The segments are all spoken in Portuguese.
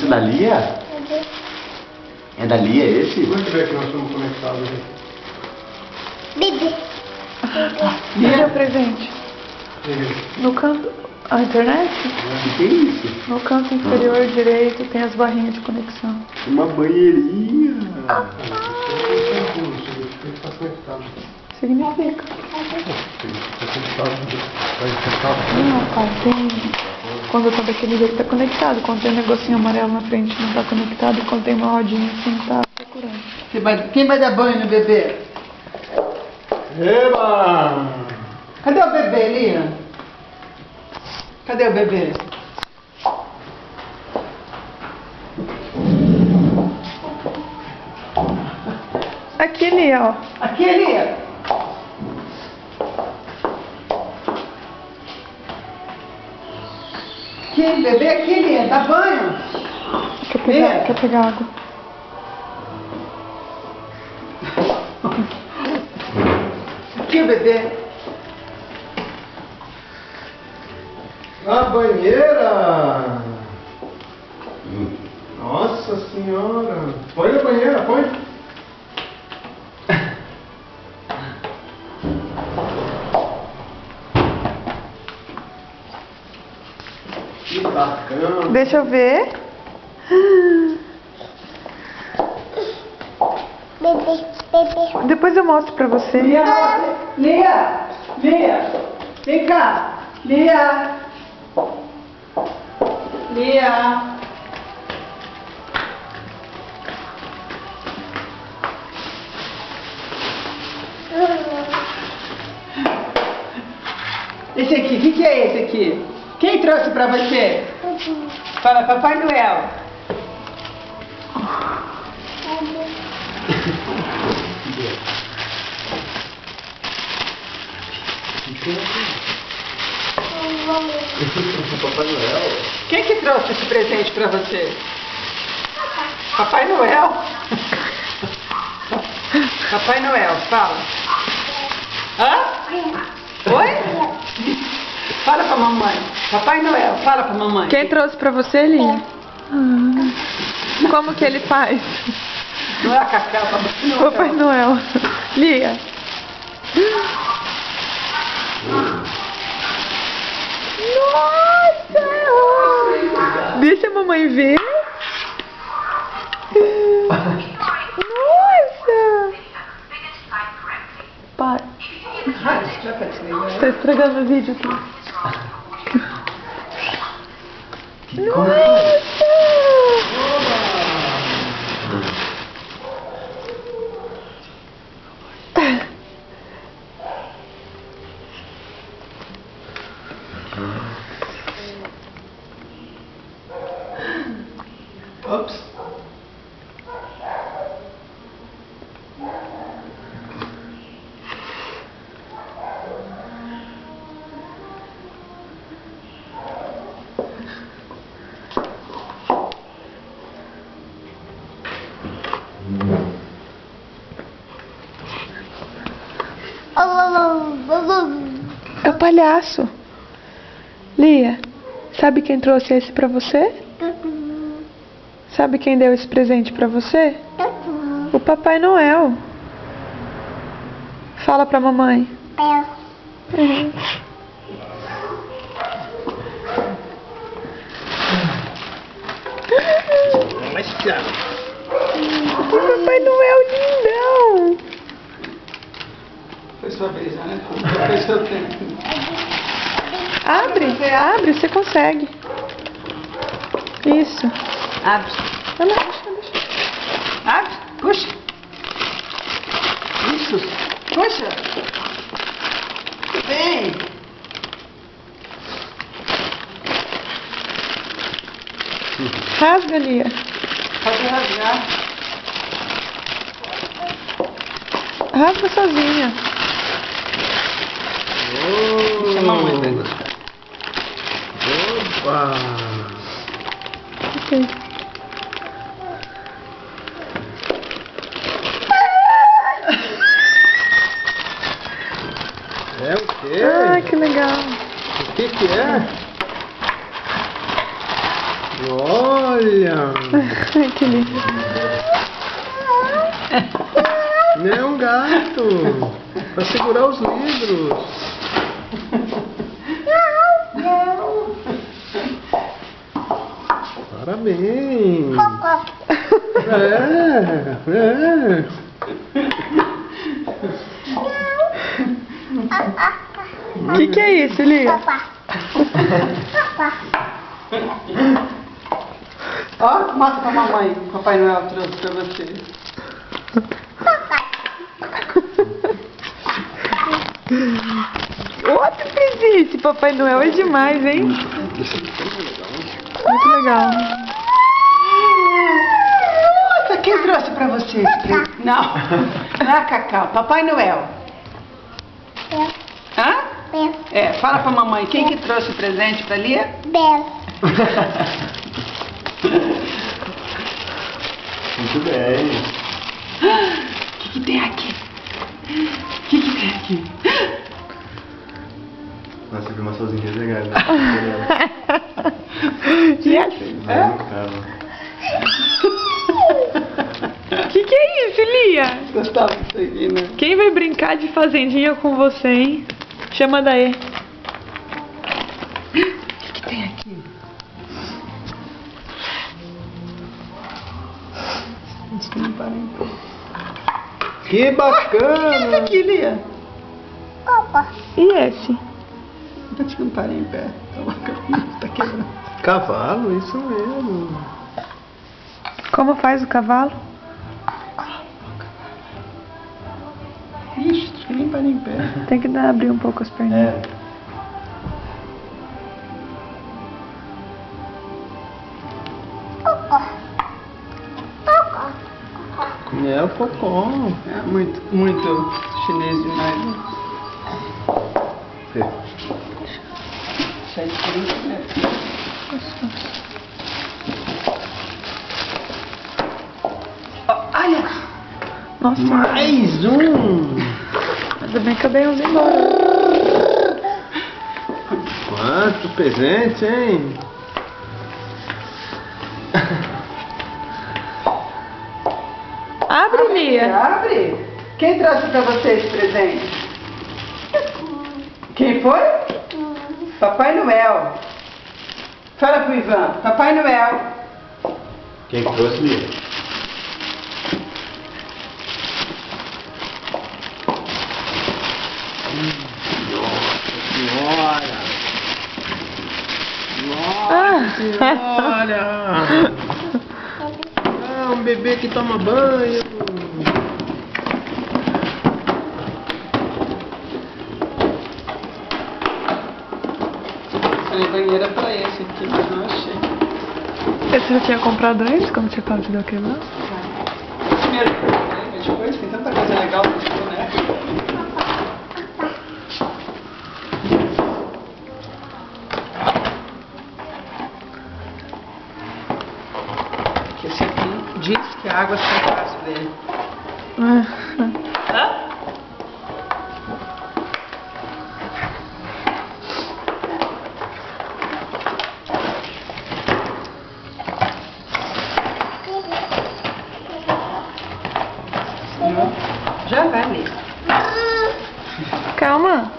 da Lia? É da Lia esse? Quanto é que nós estamos conectados aí? Bebê. Cadê o presente? No canto... A internet? O que é isso? No canto inferior direito tem as barrinhas de conexão. Uma banheirinha. Está conectado. Significa. Está conectado. Não, pai, tem... Quando tá daquele jeito tá conectado. Quando tem um negocinho amarelo na frente não tá conectado. E quando tem uma rodinha assim tá procurando. Quem vai dar banho no bebê? Eba! Cadê o bebê, Lia? Cadê o bebê? Aqui, ali, ó. Aqui, Lia. Aqui, bebê, aqui, Lia. Dá banho. Quer pegar água? Aqui o bebê. A banheira! Nossa senhora! Põe na banheira, põe! Que bacana! Deixa eu ver. Bebê. Depois eu mostro pra você. Lia, Lia, Lia. Vem cá. Lia. Lia. Esse aqui, o que é esse aqui? Quem trouxe pra você? Fala, Papai Noel. Papai Noel? Quem que trouxe esse presente pra você? Papai Noel? Papai Noel, fala. Hã? Oi? Fala pra mamãe. Papai Noel, fala pra mamãe. Quem trouxe pra você, Lia? Como que ele faz? Não é a Cacá, Papai Noel. Papai Noel. Lia. Nossa! Deixa a mamãe ver. Nossa! Pai, tá estragando o vídeo aqui. Nossa! Ops. É o palhaço. Lia, sabe quem trouxe esse pra você? Sabe quem deu esse presente pra você? O Papai Noel. Fala pra mamãe. Uhum. O Papai Noel lindão. Foi sua vez, né? Foi seu tempo. Abre, você consegue. Isso. Abre. Vai lá, deixa. Abre. Puxa. Isso. Puxa. Vem. Rasga, Lia. Pode rasgar. Rasga sozinha. Deixa a mamãe ver. Opa! Ok. É o quê? Ai, que legal. O que que é? Olha! Que lindo. É um gato! Pra segurar os livros. Parabéns! Cocó. É. Que é isso, Lia? Papá. Papá. Ó, mostra pra mamãe. Papai Noel trouxe pra você. Outro presente, Papai Noel é demais, hein? Muito legal. Nossa, quem trouxe pra você? Não, não é Cacau. Papai Noel. Bel. Hã? Bel. É, fala pra mamãe. Quem que trouxe o presente pra Lia? Bel. Muito bem. O que tem aqui? O que tem aqui? Nossa, que uma sozinha legal, né? Yes. Que é isso, Lia? Gostava disso aqui, né? Quem vai brincar de fazendinha com você, hein? Chama daí. O que tem aqui? Que bacana! Aqui, Lia. Cocó. E esse? Acho que não parei em pé. Tá quebrando. Cavalo, isso mesmo. Como faz o cavalo? Ixi, acho que nem parei em pé. Tem que abrir um pouco as perninhas. É. Cocó. Cocó. É o cocô. É muito chinês demais. Né? Isso aí olha! Nossa, Mais um! ainda bem que eu dei uns embora. Quanto presente, hein? Abre, Lia. Abre! Quem trouxe pra você esse presente? Quem foi? Papai Noel. Fala pro Ivan. Papai Noel. Quem que trouxe, Lia? Senhora! Ah. Senhora! Ah, um bebê que toma banho. Falei banheira pra esse aqui, mas não achei. Esse eu tinha comprado antes, quando você falou que deu queimado? Primeiro, mas depois tem tanta coisa legal pra esse boneco. Que esse aqui diz que a água sai fácil dele. Hã? Já vai ler. Calma.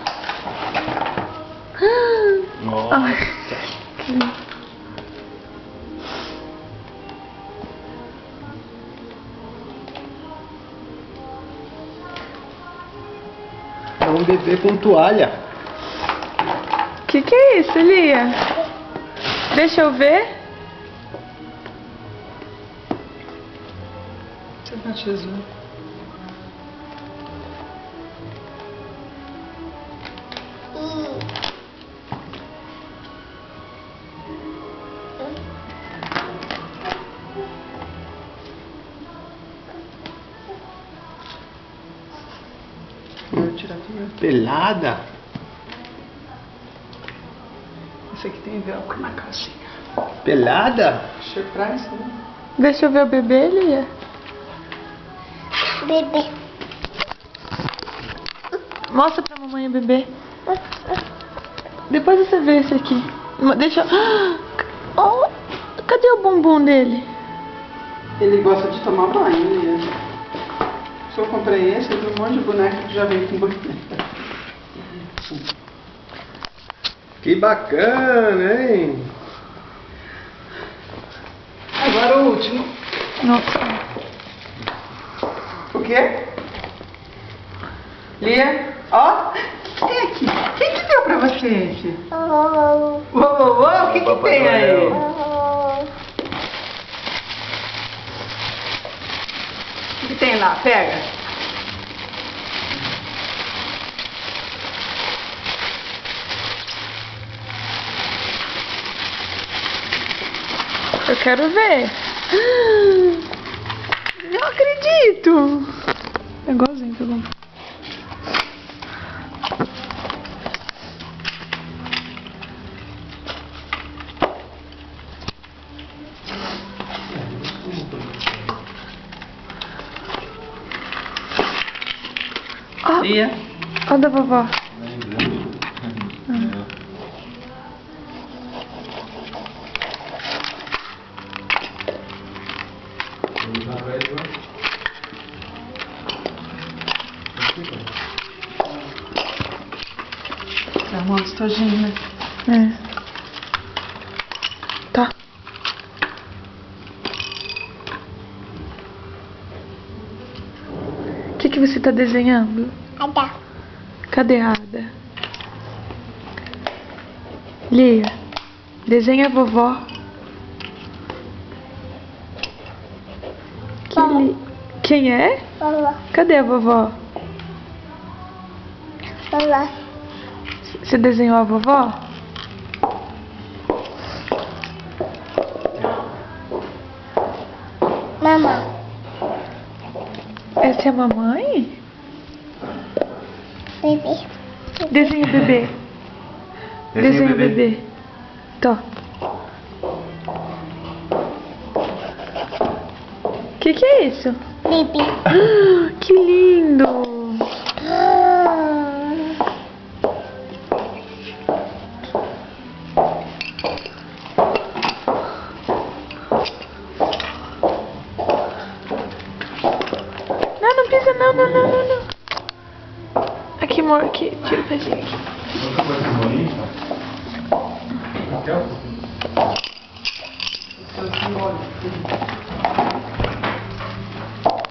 Nossa. Ai, que lindo. É um bebê com toalha. Que é isso, Lia? Deixa eu ver. Você batizou. Vou tirar tudo. Pelada. Esse aqui tem velcro na calcinha. Pelada? Surprise, né? Deixa eu ver o bebê, Lia. Bebê. Mostra pra mamãe o bebê. Depois você vê esse aqui. Deixa eu... Oh, Cadê o bumbum dele? Ele gosta de tomar banho, Lia. Se eu comprei esse, tem um monte de boneco que já veio com banheiro. Que bacana, hein? Agora o último. Nossa. O quê? Lia, ó. O que tem aqui? Quem que deu pra você esse? Oh, O que Papai tem aí? Noel. oh, O que tem lá? Pega. Eu quero ver. Não acredito. É igualzinho, tá bom? Ó, Lia. ó da vovó. É um monstrodinho, né? É. Tá. O que você tá desenhando? ada. Cadê a Ada? Lia, desenha a vovó. Quem é? Vovó, Cadê a vovó? vovó, Você desenhou a vovó? mamãe, Essa é a mamãe? bebê, Desenha o bebê. Desenha o bebê. Tó. Que é isso? bebê. Ah, que lindo! Não, não pisa, não, não, não, não, não. Aqui, amor, aqui, tira o pezinho aqui. Nunca foi com bolinho? Seu simbólico.